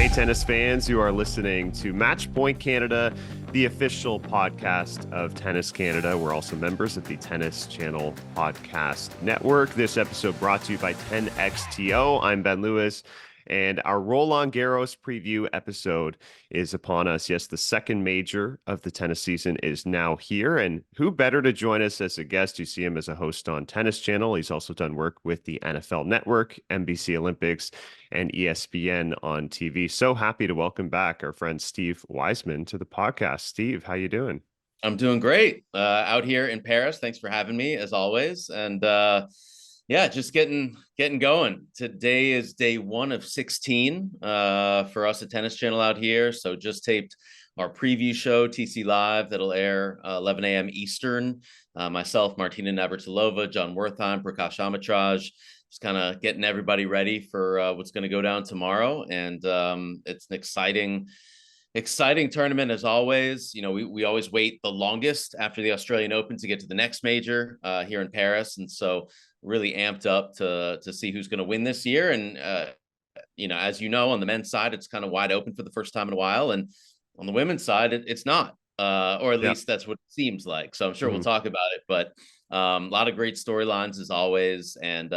Hey, tennis fans, you are listening to Match Point Canada, the official podcast of Tennis Canada. We're also members of the Tennis Channel Podcast Network. This episode brought to you by 10XTO. I'm Ben Lewis, and our Roland Garros preview episode is upon us. Yes, the second major of the tennis season is now here, and who better to join us as a guest? You see him as a host on Tennis Channel. He's also done work with the NFL Network, NBC Olympics, and ESPN on TV. So happy to welcome back our friend Steve Weissman to the podcast. Steve, how you doing? I'm doing great out here in Paris. Thanks for having me as always. And yeah, just getting going. Today is day 1 of 16 for us at Tennis Channel out here. So just taped our preview show, TC Live, that'll air 11 a.m. Eastern. Myself, Martina Navratilova, John Wertheim, Prakash Amatraj, just kind of getting everybody ready for what's going to go down tomorrow. And it's an exciting tournament as always. You know, we always wait the longest after the Australian Open to get to the next major here in Paris. And so really amped up to see who's going to win this year. And, you know, as you know, on the men's side, it's kind of wide open for the first time in a while. And on the women's side, it's not, or at least that's what it seems like. So I'm sure we'll talk about it, but a lot of great storylines as always. And,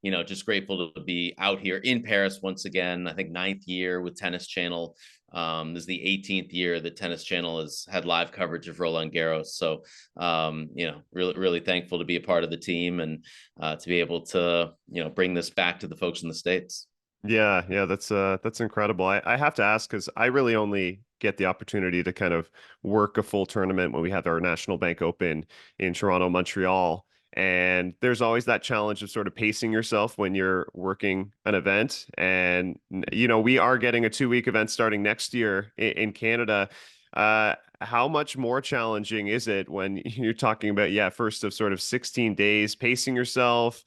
you know, just grateful to be out here in Paris once again. I think 9th year with Tennis Channel. This is the 18th year that Tennis Channel has had live coverage of Roland Garros. So, you know, really thankful to be a part of the team and to be able to, you know, bring this back to the folks in the States. Yeah, that's incredible. I have to ask because I really only get the opportunity to kind of work a full tournament when we have our National Bank Open in Toronto, Montreal. And there's always that challenge of sort of pacing yourself when you're working an event. And, you know, we are getting a 2-week event starting next year in Canada. How much more challenging is it when you're talking about, first of sort of 16 days, pacing yourself,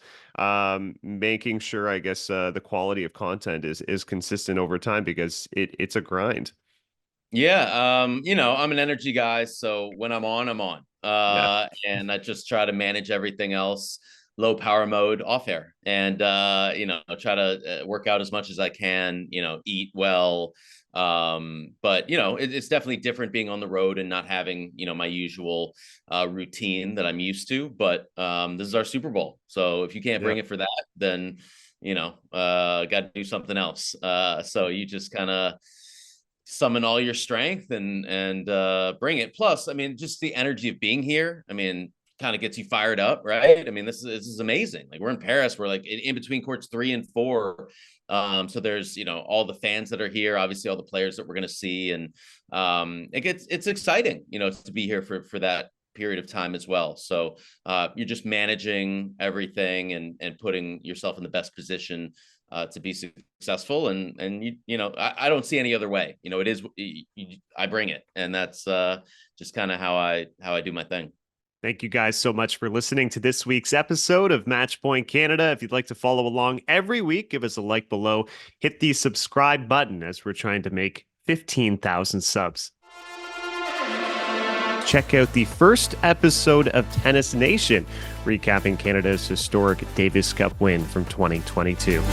making sure, I guess, the quality of content is consistent over time because it's a grind. Yeah, you know, I'm an energy guy, so when I'm on, I'm on. Yeah. And I just try to manage everything else, low power mode, off air, and you know, try to work out as much as I can, you know, eat well. But you know, it's definitely different being on the road and not having, you know, my usual routine that I'm used to. But this is our Super Bowl, so if you can't bring it for that, then you know, got to do something else. So you just kind of summon all your strength and bring it. Plus, I mean, just the energy of being here, I mean, kind of gets you fired up, right? I mean, this is amazing. Like we're in Paris, we're like in between courts 3 and 4. So there's, you know, all the fans that are here, obviously all the players that we're going to see. And it's exciting, you know, to be here for that period of time as well. So you're just managing everything and putting yourself in the best position to be successful. And you know, I don't see any other way. You know, it is, I bring it. And that's just kind of how I do my thing. Thank you guys so much for listening to this week's episode of Match Point Canada. If you'd like to follow along every week, give us a like below. Hit the subscribe button as we're trying to make 15,000 subs. Check out the first episode of Tennis Nation, recapping Canada's historic Davis Cup win from 2022.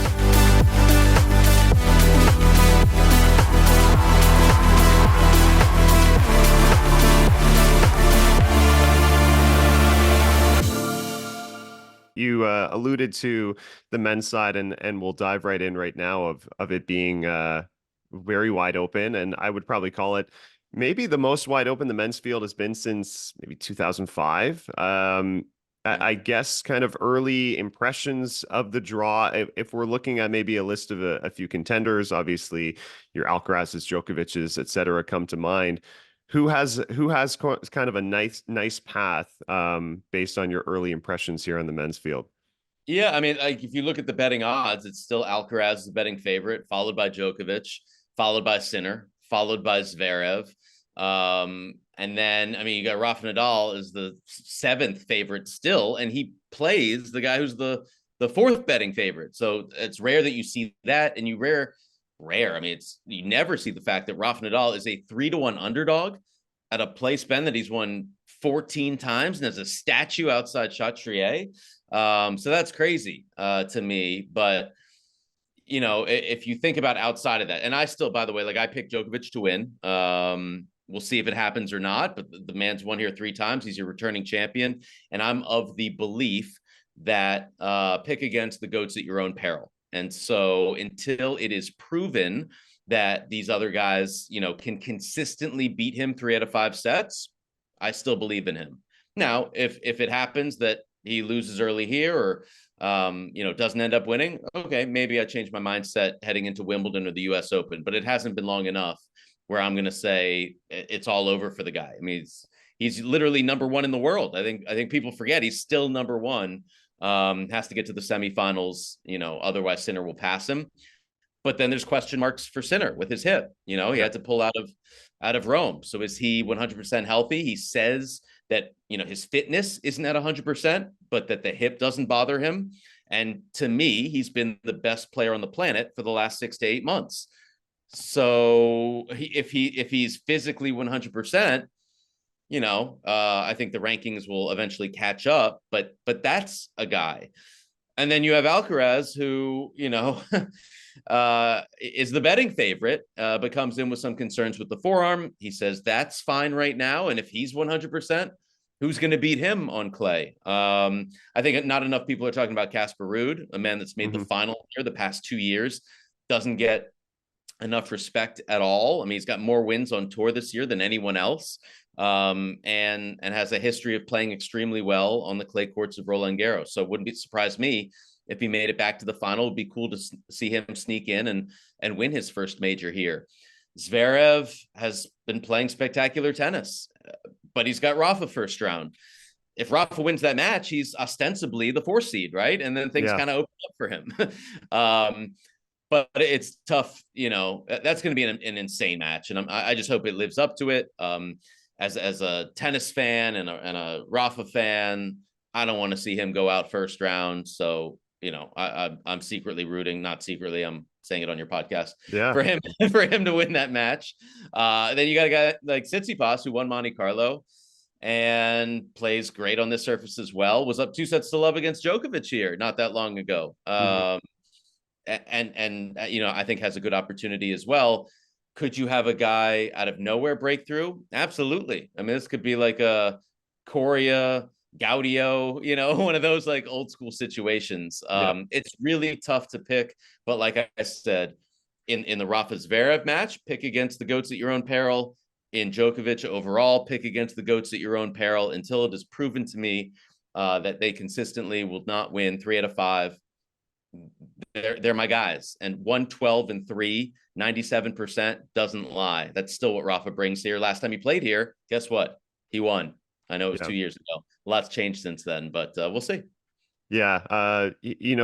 You alluded to the men's side, and we'll dive right in right now of it being very wide open, and I would probably call it maybe the most wide open the men's field has been since maybe 2005. I guess kind of early impressions of the draw. If we're looking at maybe a list of a few contenders, obviously your Alcaraz's, Djokovic's, et cetera, come to mind. Who has kind of a nice path based on your early impressions here on the men's field? Yeah, I mean, like if you look at the betting odds, it's still Alcaraz the betting favorite, followed by Djokovic, followed by Sinner, followed by Zverev. And then, I mean, you got Rafael Nadal is the 7th favorite still, and he plays the guy who's the 4th betting favorite. So it's rare that you see that, and rare. I mean, you never see the fact that Rafael Nadal is a 3-1 underdog at a place, Ben, that he's won 14 times and has a statue outside Chatrier. So that's crazy to me. But if you think about outside of that, and I still, by the way, like I picked Djokovic to win. We'll see if it happens or not, but the man's won here 3 times. He's your returning champion. And I'm of the belief that pick against the goats at your own peril. And so until it is proven that these other guys, can consistently beat him 3 out of 5 sets, I still believe in him. Now, if it happens that he loses early here or doesn't end up winning, okay, maybe I change my mindset heading into Wimbledon or the US Open, but it hasn't been long enough where I'm going to say it's all over for the guy. I mean, he's literally number 1 in the world. I think people forget he's still number 1. Has to get to the semifinals, otherwise Sinner will pass him. But then there's question marks for Sinner with his hip. He had to pull out of Rome. So is he 100% healthy? He says that, his fitness isn't at 100%, but that the hip doesn't bother him. And to me, he's been the best player on the planet for the last 6 to 8 months. So if he's physically 100%, I think the rankings will eventually catch up, but that's a guy. And then you have Alcaraz, who, is the betting favorite, but comes in with some concerns with the forearm. He says that's fine right now. And if he's 100%, who's going to beat him on clay? I think not enough people are talking about Casper Ruud, a man that's made the final here the past 2 years, doesn't get enough respect at all. I mean, he's got more wins on tour this year than anyone else, and has a history of playing extremely well on the clay courts of Roland Garros. So it wouldn't surprise me if he made it back to the final. It'd be cool to see him sneak in and win his first major here. Zverev has been playing spectacular tennis, but he's got Rafa first round. If Rafa wins that match, he's ostensibly the 4 seed, right? And then things kind of open up for him. But it's tough, that's going to be an insane match. And I just hope it lives up to it. As a tennis fan and a Rafa fan, I don't want to see him go out first round. So, I'm secretly rooting, not secretly, I'm saying it on your podcast, for him to win that match. Then you got a guy like Tsitsipas, who won Monte Carlo and plays great on this surface as well, was up 2 sets to love against Djokovic here not that long ago. And I think has a good opportunity as well. Could you have a guy out of nowhere breakthrough? Absolutely. I mean, this could be like a Coria, Gaudio, one of those like old school situations. It's really tough to pick, but like I said, in the Rafa Zverev match, pick against the goats at your own peril. In Djokovic overall, pick against the goats at your own peril until it is proven to me that they consistently will not win 3 out of 5. They're my guys. And 112-3, 97% doesn't lie. That's still what Rafa brings here. Last time he played here, guess what? He won. I know it was 2 years ago. A lot's changed since then, but we'll see. Yeah.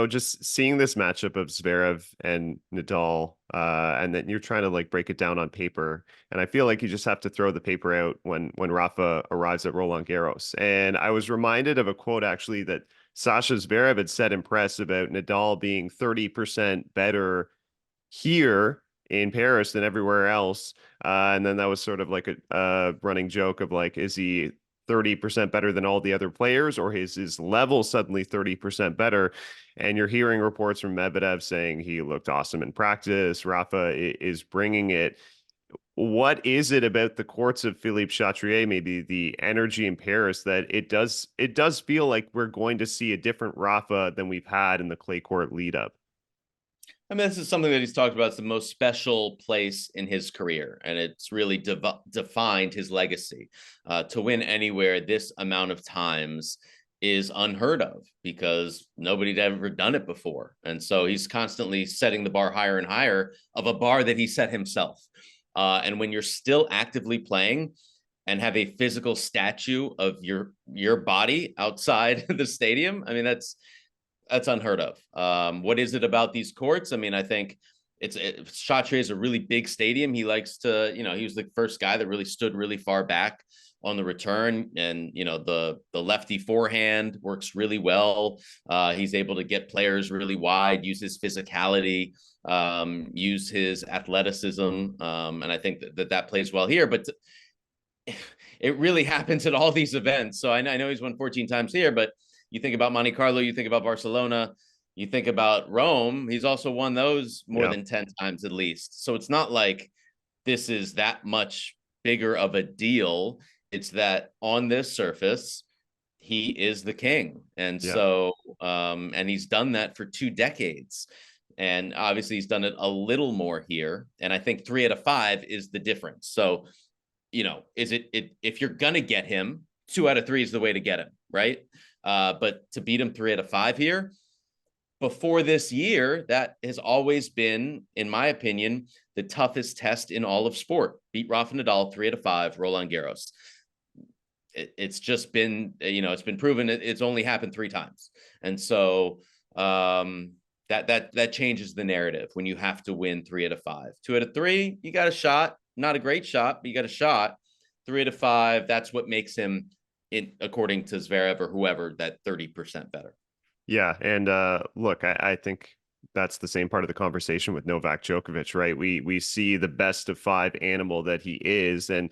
Just seeing this matchup of Zverev and Nadal, and then you're trying to like break it down on paper. And I feel like you just have to throw the paper out when Rafa arrives at Roland Garros. And I was reminded of a quote actually that Sasha Zverev had said in press about Nadal being 30% better here in Paris than everywhere else. And then that was sort of like a running joke of like, is he 30% better than all the other players, or is his level suddenly 30% better? And you're hearing reports from Medvedev saying he looked awesome in practice. Rafa is bringing it. What is it about the courts of Philippe Chatrier, maybe the energy in Paris, that it does feel like we're going to see a different Rafa than we've had in the clay court lead up? I mean, this is something that he's talked about. It's the most special place in his career, and it's really defined his legacy. To win anywhere this amount of times is unheard of because nobody'd ever done it before. And so he's constantly setting the bar higher and higher of a bar that he set himself. And when you're still actively playing and have a physical statue of your body outside the stadium, I mean, that's unheard of. What is it about these courts? I mean, I think Chatrier is a really big stadium. He likes to, he was the first guy that really stood really far back on the return, and the lefty forehand works really well. He's able to get players really wide, use his physicality, use his athleticism, and I think that plays well here. But it really happens at all these events. So I know he's won 14 times here, but you think about Monte Carlo, you think about Barcelona, You think about Rome, he's also won those more Yeah. than 10 times at least. So it's not like this is that much bigger of a deal. It's that on this surface, he is the king. And Yeah. so, and he's done that for 2 decades. And obviously, he's done it a little more here. And I think 3 out of 5 is the difference. So, is it if you're going to get him, 2 out of 3 is the way to get him, right? But to beat him 3 out of 5 here, before this year, that has always been, in my opinion, the toughest test in all of sport. Beat Rafael Nadal 3 out of 5, Roland Garros. It's just been, it's been proven it's only happened 3 times. And so that changes the narrative when you have to win 3 out of 5. 2 out of 3, you got a shot. Not a great shot, but you got a shot. 3 out of 5, that's what makes him, according to Zverev or whoever, that 30% better. Yeah. And look, I think that's the same part of the conversation with Novak Djokovic, right? We see the best of 5 animal that he is. And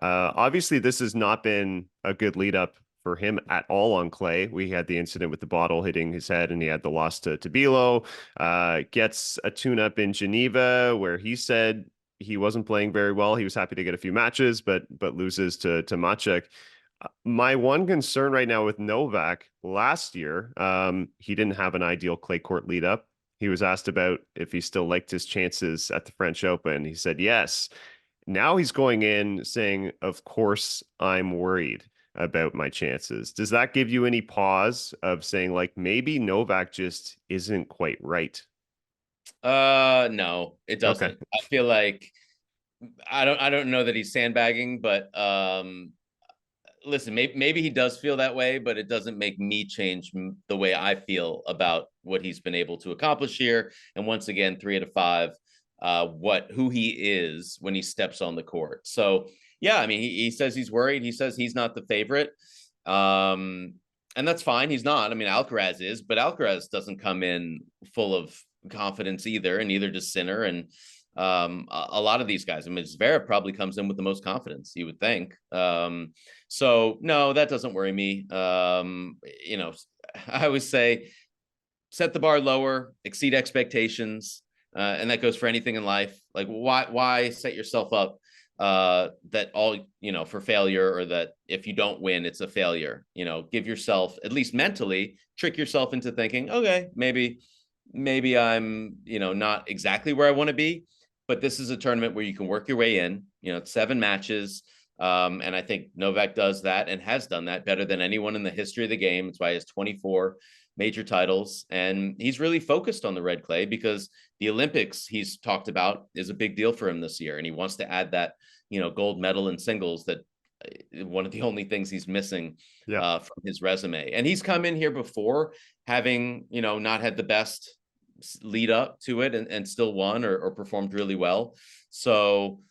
obviously, this has not been a good lead up for him at all on clay. We had the incident with the bottle hitting his head, and he had the loss to Bilo. Gets a tune-up in Geneva, where he said he wasn't playing very well. He was happy to get a few matches, but loses to Maciek. My one concern right now with Novak, last year, he didn't have an ideal clay court lead up. He was asked about if he still liked his chances at the French Open. He said yes. Now he's going in saying, of course, I'm worried about my chances. Does that give you any pause of saying, like, maybe Novak just isn't quite right? No, it Okay. doesn't. I feel like I don't know that he's sandbagging, but listen, maybe he does feel that way, but it doesn't make me change the way I feel about what he's been able to accomplish here. And once again, 3 out of 5, who he is when he steps on the court. So yeah, I mean, he says he's worried. He says he's not the favorite. And that's fine. He's not. I mean, Alcaraz is, but Alcaraz doesn't come in full of confidence either, and neither does Sinner. And a lot of these guys, I mean, Zverev probably comes in with the most confidence, you would think. So no, that doesn't worry me. I always say set the bar lower, exceed expectations. And that goes for anything in life. Like why set yourself up that all, for failure, or that if you don't win, it's a failure. Give yourself, at least mentally, trick yourself into thinking, okay, maybe I'm, not exactly where I want to be, but this is a tournament where you can work your way in. It's 7 matches. And I think Novak does that and has done that better than anyone in the history of the game. It's why he has 24 major titles. And he's really focused on the red clay because the Olympics he's talked about is a big deal for him this year. And he wants to add that, gold medal in singles, that one of the only things he's missing from his resume. And he's come in here before having, not had the best lead up to it and still won or performed really well. So,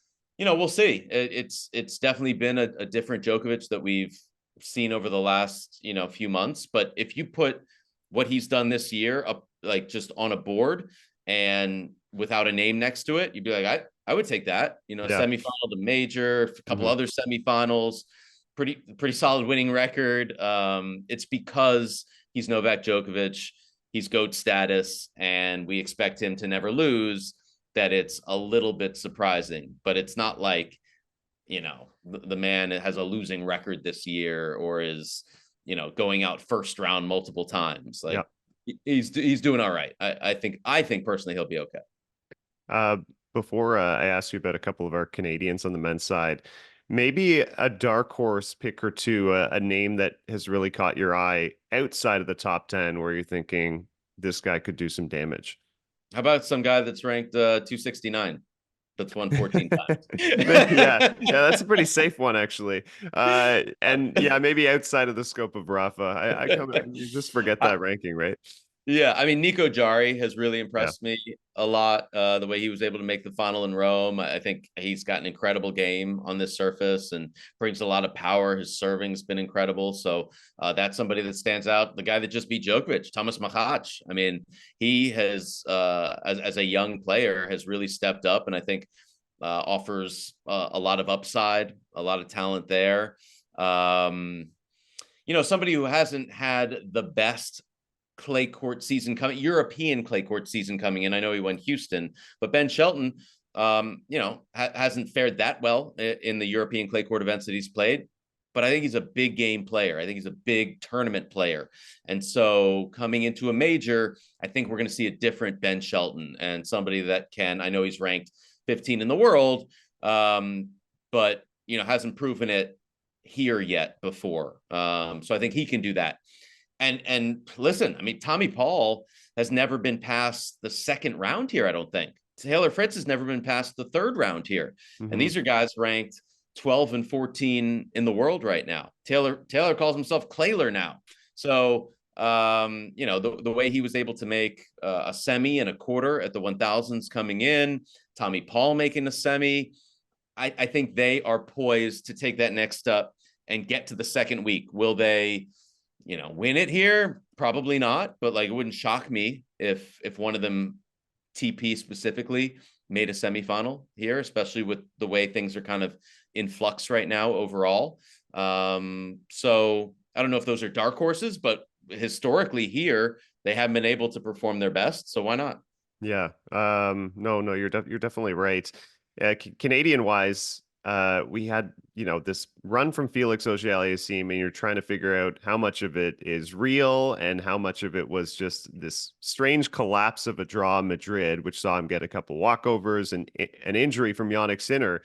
we'll see. It's definitely been a different Djokovic that we've seen over the last, few months. But if you put what he's done this year up, like just on a board and without a name next to it, you'd be like, I would take that, semifinal to major, a couple other semifinals, pretty solid winning record. It's because he's Novak Djokovic, he's GOAT status, and we expect him to never lose, that it's a little bit surprising. But it's not like, the man has a losing record this year or is, going out first round multiple times. Like he's doing all right. I think personally he'll be okay. Before I ask you about a couple of our Canadians on the men's side, maybe a dark horse pick or two, a name that has really caught your eye outside of the top 10 where you're thinking this guy could do some damage. How about some guy that's ranked 269? That's won 14 times. yeah, that's a pretty safe one actually. And yeah, maybe outside of the scope of Rafa, you just forget that ranking, right? Yeah, I mean, Nico Jari has really impressed me a lot. The way he was able to make the final in Rome. I think he's got an incredible game on this surface and brings a lot of power. His serving's been incredible. So that's somebody that stands out. The guy that just beat Djokovic, Thomas Machac. I mean, he has, as a young player, has really stepped up, and I think offers a lot of upside, a lot of talent there. Somebody who hasn't had the best clay court season coming, European clay court season coming in. I know he won Houston, but Ben Shelton, hasn't fared that well in the European clay court events that he's played. But I think he's a big game player. I think he's a big tournament player. And so coming into a major, I think we're going to see a different Ben Shelton, and somebody that I know he's ranked 15 in the world, but, hasn't proven it here yet before. So I think he can do that. And listen, I mean, Tommy Paul has never been past the second round here, I don't think. Taylor Fritz has never been past the third round here. Mm-hmm. And these are guys ranked 12 and 14 in the world right now. Taylor calls himself Clayler now. So, the way he was able to make a semi and a quarter at the 1000s coming in, Tommy Paul making a semi, I think they are poised to take that next step and get to the second week. Will they, win it here? Probably not, but it wouldn't shock me if one of them, TP specifically, made a semifinal here, especially with the way things are kind of in flux right now overall. So I don't know if those are dark horses, but historically here, they haven't been able to perform their best. So why not? Yeah. No, you're definitely right. Canadian wise, we had, this run from Felix Auger-Aliassime, and you're trying to figure out how much of it is real and how much of it was just this strange collapse of a draw in Madrid, which saw him get a couple walkovers and an injury from Jannik Sinner.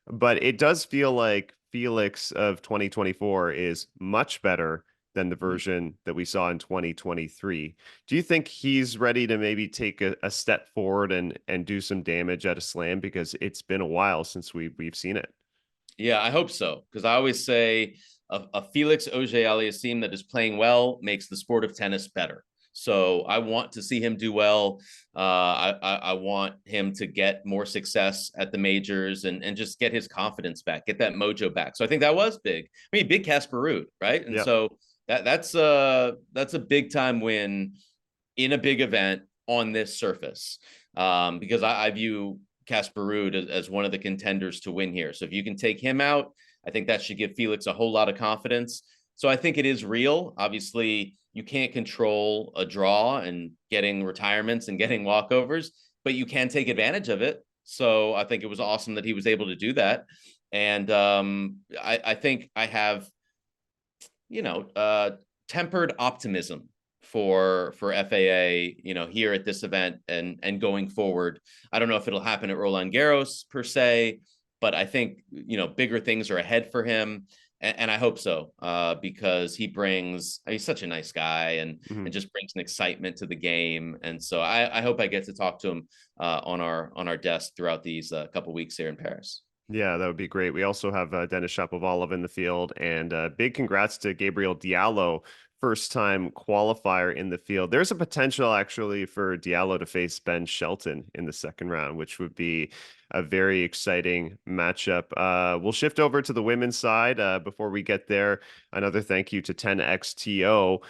But it does feel like Felix of 2024 is much better than the version that we saw in 2023. Do you think he's ready to maybe take a step forward and do some damage at a slam? Because it's been a while since we've seen it. Yeah, I hope so. Because I always say a Felix Auger-Aliassime that is playing well makes the sport of tennis better. So I want to see him do well. I want him to get more success at the majors and just get his confidence back, get that mojo back. So I think that was big. I mean, big Casper Ruud, right? And so that's a big time win in a big event on this surface, because I view Casper Ruud as one of the contenders to win here. So if you can take him out, I think that should give Felix a whole lot of confidence. So I think it is real. Obviously, you can't control a draw and getting retirements and getting walkovers, but you can take advantage of it. So I think it was awesome that he was able to do that. And I think I have, tempered optimism for FAA, here at this event and going forward. I don't know if it'll happen at Roland Garros per se, but I think, bigger things are ahead for him. And I hope so, because he's such a nice guy and just brings an excitement to the game. And so I hope I get to talk to him on our desk throughout these couple weeks here in Paris. Yeah, that would be great. We also have Denis Shapovalov in the field, and big congrats to Gabriel Diallo, first-time qualifier in the field. There's a potential actually for Diallo to face Ben Shelton in the second round, which would be a very exciting matchup. We'll shift over to the women's side. Before we get there, another thank you to 10XTO.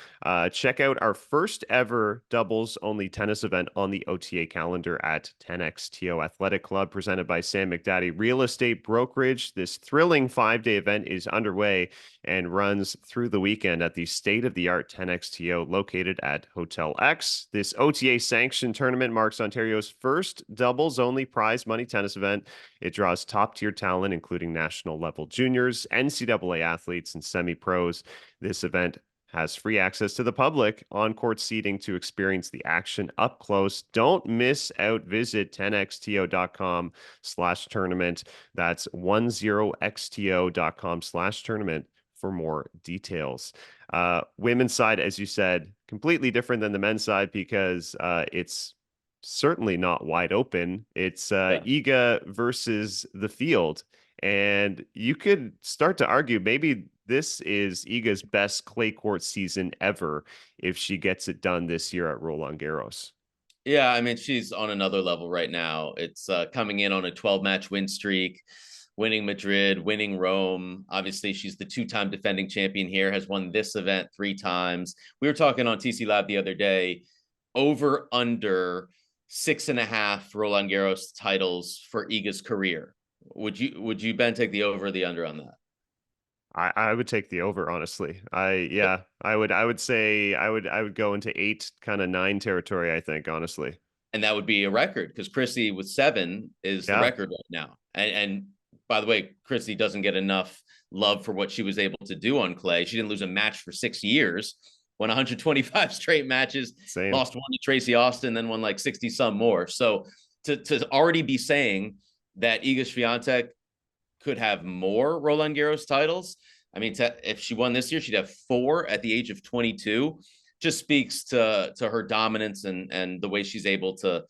Check out our first ever doubles only tennis event on the OTA calendar at 10XTO Athletic Club, presented by Sam McDaddy Real Estate Brokerage. This thrilling 5-day event is underway and runs through the weekend at the state-of-the-art 10XTO located at Hotel X. This OTA sanctioned tournament marks Ontario's first doubles only prize money tennis event. It draws top-tier talent, including national-level juniors, NCAA athletes, and semi-pros. This event has free access to the public, on-court seating to experience the action up close. Don't miss out. Visit 10xto.com/tournament. That's 10xto.com/tournament for more details. Women's side, as you said, completely different than the men's side because it's certainly not wide open. It's Iga versus the field. And you could start to argue maybe this is Iga's best clay court season ever if she gets it done this year at Roland Garros. Yeah, I mean, she's on another level right now. It's coming in on a 12-match win streak, winning Madrid, winning Rome. Obviously, she's the 2-time defending champion here, has won this event 3 times. We were talking on TC Lab the other day, over under 6.5 Roland Garros titles for Iga's career. Would you, Ben, take the over or the under on that? I would take the over, honestly. I would go into 8, kind of 9 territory, I think, honestly. And that would be a record because Chrissy with 7 is the Yeah, record right now. And by the way, Chrissy doesn't get enough love for what she was able to do on clay. She didn't lose a match for 6 years, won 125 straight matches, same. lost one to Tracy Austin, then won like 60 some more. So to already be saying that Iga Swiatek could have more Roland Garros titles. I mean, if she won this year, she'd have 4 at the age of 22. Just speaks to her dominance and the way she's able to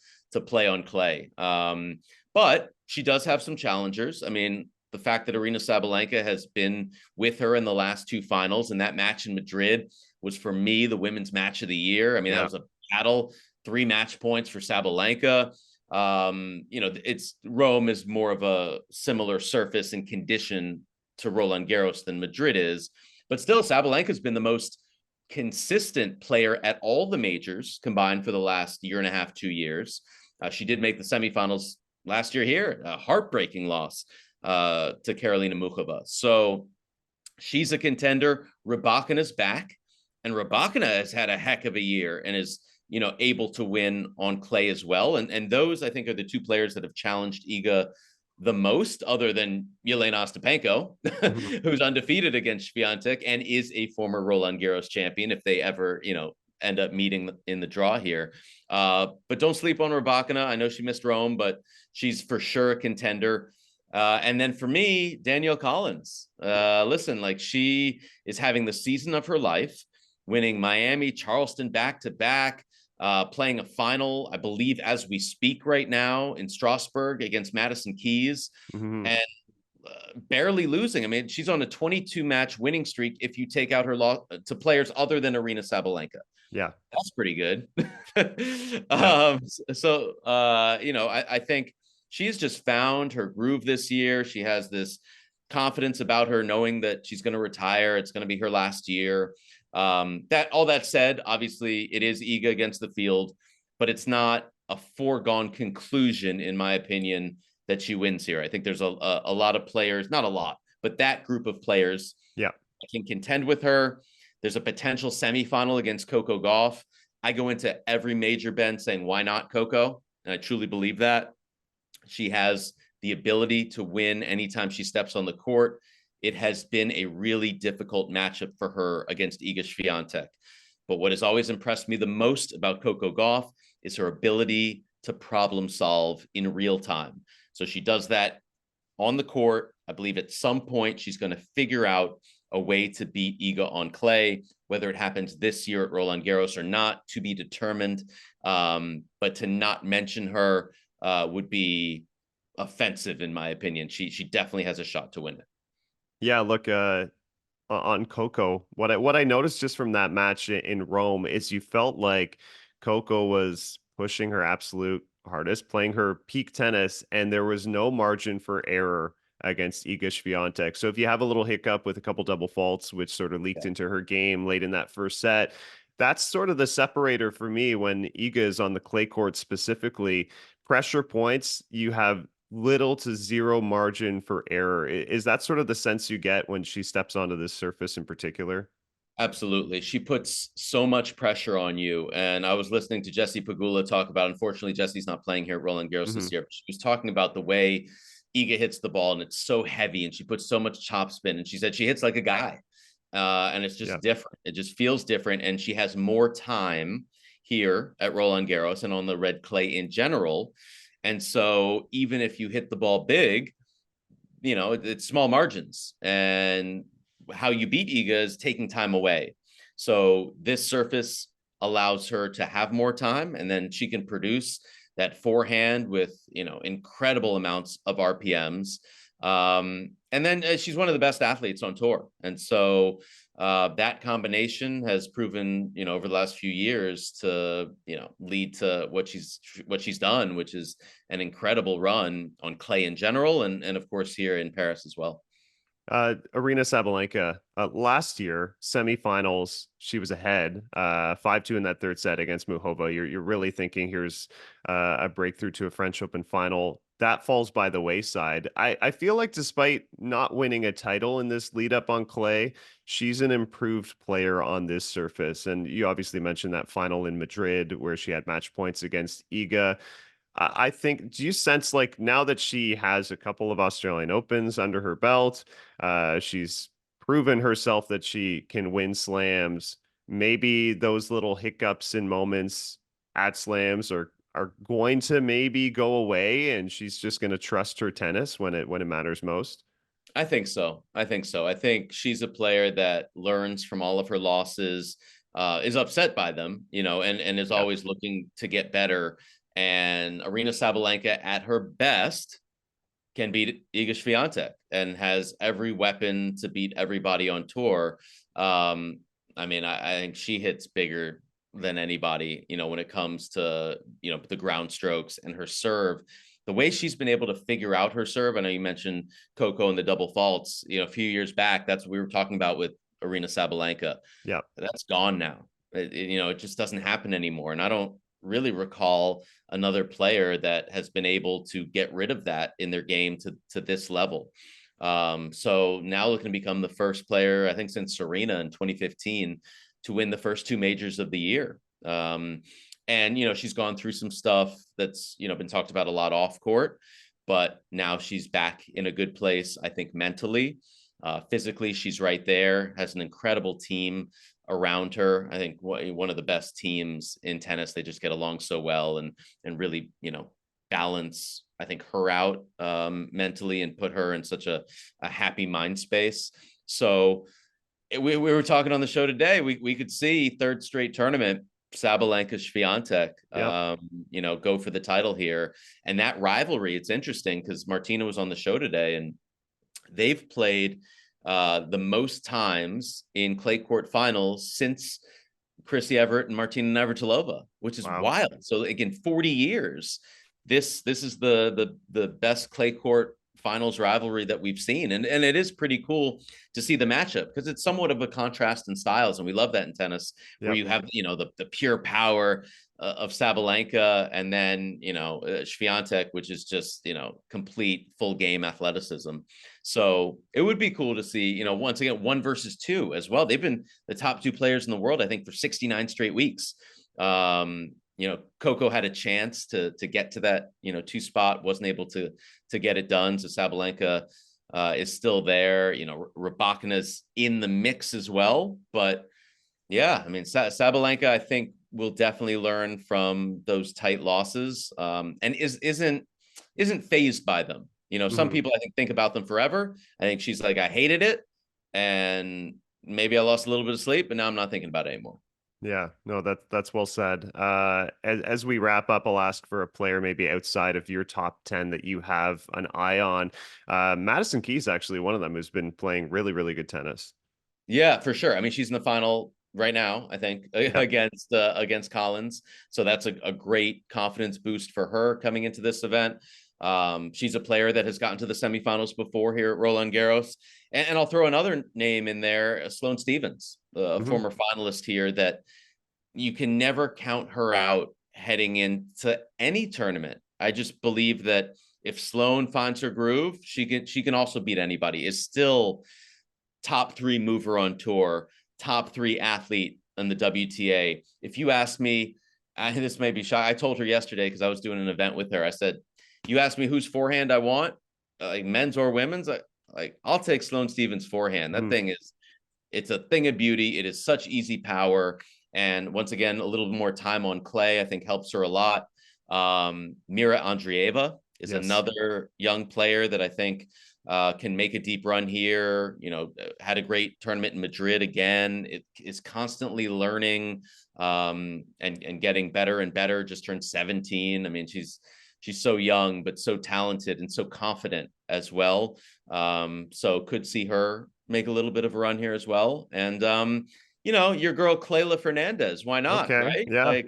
play on clay. But she does have some challengers. I mean, the fact that Aryna Sabalenka has been with her in the last 2 finals, and that match in Madrid was, for me, the women's match of the year. I mean, that was a battle. 3 match points for Sabalenka. It's Rome is more of a similar surface and condition to Roland Garros than Madrid is, but still Sabalenka's been the most consistent player at all the majors combined for the last year and a half, 2 years. She did make the semifinals last year here, a heartbreaking loss to Karolina Muchova. So she's a contender. Rybakina's back, and Rybakina has had a heck of a year and is able to win on clay as well. And those, I think, are the 2 players that have challenged Iga the most, other than Yelena Ostapenko, who's undefeated against Swiatek and is a former Roland Garros champion if they ever, end up meeting in the draw here. But don't sleep on Rybakina. I know she missed Rome, but she's for sure a contender. And then for me, Danielle Collins. Listen, like, she is having the season of her life, winning Miami, Charleston back-to-back, playing a final, I believe, as we speak right now in Strasbourg against Madison Keys, and barely losing. I mean, she's on a 22-match winning streak if you take out her loss to players other than Aryna Sabalenka. Yeah. That's pretty good. I think she's just found her groove this year. She has this confidence about her, knowing that she's going to retire. It's going to be her last year. That said, obviously it is Iga against the field, but it's not a foregone conclusion, in my opinion, that she wins here. I think there's a lot of players, not a lot, but that group of players can contend with her. There's a potential semifinal against Coco Gauff. I go into every major, Ben, saying, why not Coco? And I truly believe that. She has the ability to win anytime she steps on the court. It has been a really difficult matchup for her against Iga Swiatek. But what has always impressed me the most about Coco Gauff is her ability to problem solve in real time. So she does that on the court. I believe at some point she's going to figure out a way to beat Iga on clay, whether it happens this year at Roland Garros or not, to be determined. But to not mention her would be offensive, in my opinion. She definitely has a shot to win it. Yeah, look, on Coco, what I noticed just from that match in Rome is you felt like Coco was pushing her absolute hardest, playing her peak tennis, and there was no margin for error against Iga Swiatek. So if you have a little hiccup with a couple double faults, which sort of leaked into her game late in that first set, that's sort of the separator for me when Iga is on the clay court specifically. Pressure points, you have little to zero margin for error. Is that sort of the sense you get when she steps onto this surface in particular? Absolutely. She puts so much pressure on you. And I was listening to Jessie Pegula talk about, unfortunately, Jessie's not playing here at Roland Garros this year, but she was talking about the way Iga hits the ball, and it's so heavy and she puts so much top spin. And she said she hits like a guy. And it's just different. It just feels different. And she has more time here at Roland Garros and on the red clay in general. And so even if you hit the ball big, it's small margins. And how you beat Iga is taking time away. So this surface allows her to have more time, and then she can produce that forehand with, incredible amounts of RPMs. And then she's one of the best athletes on tour. And so that combination has proven, over the last few years to, lead to what she's done, which is an incredible run on clay in general. And of course, here in Paris as well. Aryna Sabalenka, last year, semifinals, she was ahead, 5-2 in that third set against Muchova. You're really thinking here's a breakthrough to a French Open final. that falls by the wayside. I feel like despite not winning a title in this lead up on clay, she's an improved player on this surface. And you obviously mentioned that final in Madrid where she had match points against Iga. I think, do you sense like now that she has a couple of Australian Opens under her belt, she's proven herself that she can win slams. Maybe those little hiccups and moments at slams are going to maybe go away, and she's just going to trust her tennis when it matters most. I think so. I think so. I think she's a player that learns from all of her losses, is upset by them, and is Yeah. always looking to get better. And Arena Sabalenka at her best can beat Iga Swiatek and has every weapon to beat everybody on tour. I think she hits bigger than anybody, when it comes to, the ground strokes and her serve. The way she's been able to figure out her serve. I know you mentioned Coco and the double faults, a few years back. That's what we were talking about with Arena Sabalenka. Yeah. That's gone now. It just doesn't happen anymore. And I don't really recall another player that has been able to get rid of that in their game to this level. So now looking to become the first player, I think, since Serena in 2015 to win the first two majors of the year. And she's gone through some stuff that's been talked about a lot off court, but now she's back in a good place, I think, mentally. Physically, she's right there, has an incredible team around her. I think one of the best teams in tennis. They just get along so well and really, balance, I think, her out mentally and put her in such a happy mind space. So we were talking on the show today. We could see third straight tournament, Sabalenka Swiatek, go for the title here. And that rivalry, it's interesting because Martina was on the show today and they've played the most times in clay court finals since Chrissy Everett and Martina Navratilova, which is wild. So again, 40 years. This is the best clay court finals rivalry that we've seen. And it is pretty cool to see the matchup because it's somewhat of a contrast in styles. And we love that in tennis, where you have, the pure power of Sabalenka and then, Swiatek, which is just, complete full game athleticism. So it would be cool to see, once again, 1 versus 2 as well. They've been the top 2 players in the world, I think, for 69 straight weeks. Coco had a chance to get to that, 2 spot, wasn't able to get it done. So Sabalenka is still there. Rybakina's in the mix as well. But yeah, I mean, Sabalenka, I think, will definitely learn from those tight losses, and isn't phased by them. Some people, I think about them forever. I think she's like, I hated it, and maybe I lost a little bit of sleep, but now I'm not thinking about it anymore. Yeah, no, that's well said. As we wrap up, I'll ask for a player maybe outside of your top 10 that you have an eye on. Madison Keys, actually, one of them who's been playing really, really good tennis. Yeah, for sure. I mean, she's in the final right now, I think, against Collins. So that's a great confidence boost for her coming into this event. She's a player that has gotten to the semifinals before here at Roland Garros. And I'll throw another name in there, Sloane Stephens, a former finalist here, that you can never count her out heading into any tournament. I just believe that if Sloane finds her groove, she can also beat anybody. Is still top 3 mover on tour, top 3 athlete in the WTA. If you ask me, this may be shy. I told her yesterday because I was doing an event with her. I said, you asked me whose forehand I want, like men's or women's. I'll take Sloane Stephens' forehand. That thing it's a thing of beauty. It is such easy power. And once again, a little bit more time on clay, I think, helps her a lot. Mira Andreeva is another young player that I think can make a deep run here. Had a great tournament in Madrid again. It is constantly learning and getting better and better. Just turned 17. I mean, she's so young, but so talented and so confident as well. So could see her make a little bit of a run here as well. And, your girl, Clayla Fernandez, why not? Okay. Right.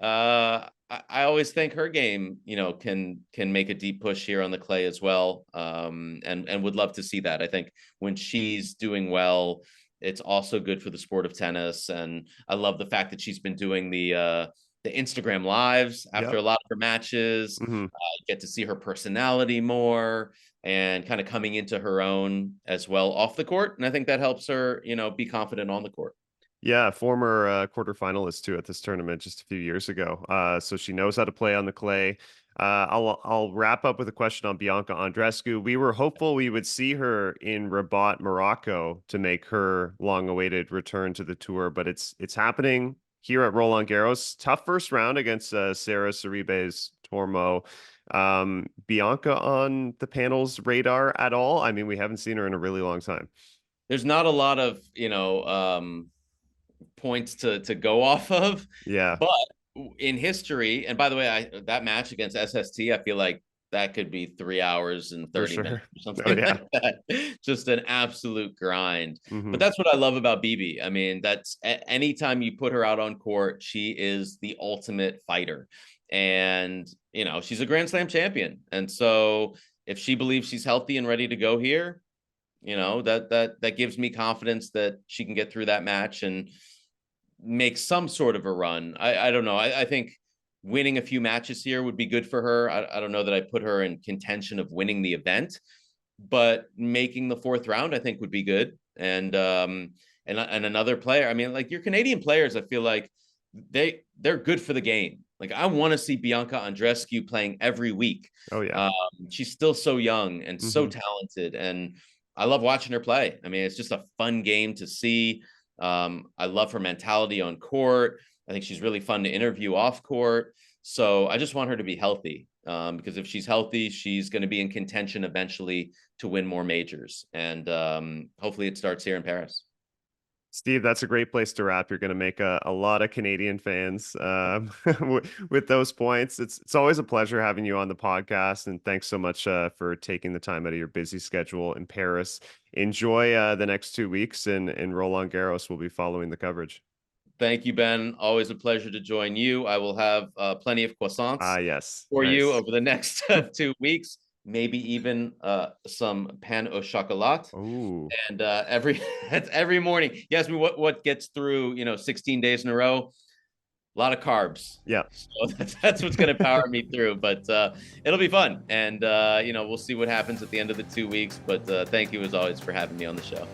Yeah. I always think her game, can make a deep push here on the clay as well. And would love to see that. I think when she's doing well, it's also good for the sport of tennis. And I love the fact that she's been doing the Instagram lives after Yep. a lot of her matches. Mm-hmm. Get to see her personality more and kind of coming into her own as well off the court. And I think that helps her, be confident on the court. Yeah, former quarterfinalist too at this tournament just a few years ago. So she knows how to play on the clay. I'll wrap up with a question on Bianca Andreescu. We were hopeful we would see her in Rabat, Morocco, to make her long-awaited return to the tour, but it's happening here at Roland Garros. Tough first round against Sarah Sorribes Tormo. Bianca on the panel's radar at all? I mean, we haven't seen her in a really long time. There's not a lot of, points to go off of. Yeah. But in history, and by the way, that match against SST, I feel like that could be 3 hours and 30 minutes or something like that. Just an absolute grind. Mm-hmm. But that's what I love about BB. I mean, that's anytime you put her out on court, she is the ultimate fighter. And, she's a Grand Slam champion. And so if she believes she's healthy and ready to go here, that gives me confidence that she can get through that match and make some sort of a run. I don't know. I think winning a few matches here would be good for her. I don't know that I put her in contention of winning the event, but making the fourth round, I think, would be good. And another player, I mean, like your Canadian players, I feel like they're good for the game. Like I want to see Bianca Andreescu playing every week. Oh yeah. She's still so young and so talented, and I love watching her play. I mean, it's just a fun game to see. I love her mentality on court. I think she's really fun to interview off court. So I just want her to be healthy, because if she's healthy, she's going to be in contention eventually to win more majors. And hopefully it starts here in Paris. Steve, that's a great place to wrap. You're going to make a lot of Canadian fans with those points. It's always a pleasure having you on the podcast, and thanks so much for taking the time out of your busy schedule in Paris. Enjoy the next 2 weeks in Roland Garros. We'll be following the coverage. Thank you, Ben. Always a pleasure to join you. I will have plenty of croissants yes, for nice. you over the next 2 weeks. Maybe even some pain au chocolat. Ooh. And every morning. You ask me what gets through 16 days in a row. A lot of carbs. Yeah. So that's what's going to power me through. But it'll be fun. And we'll see what happens at the end of the 2 weeks. But thank you as always for having me on the show.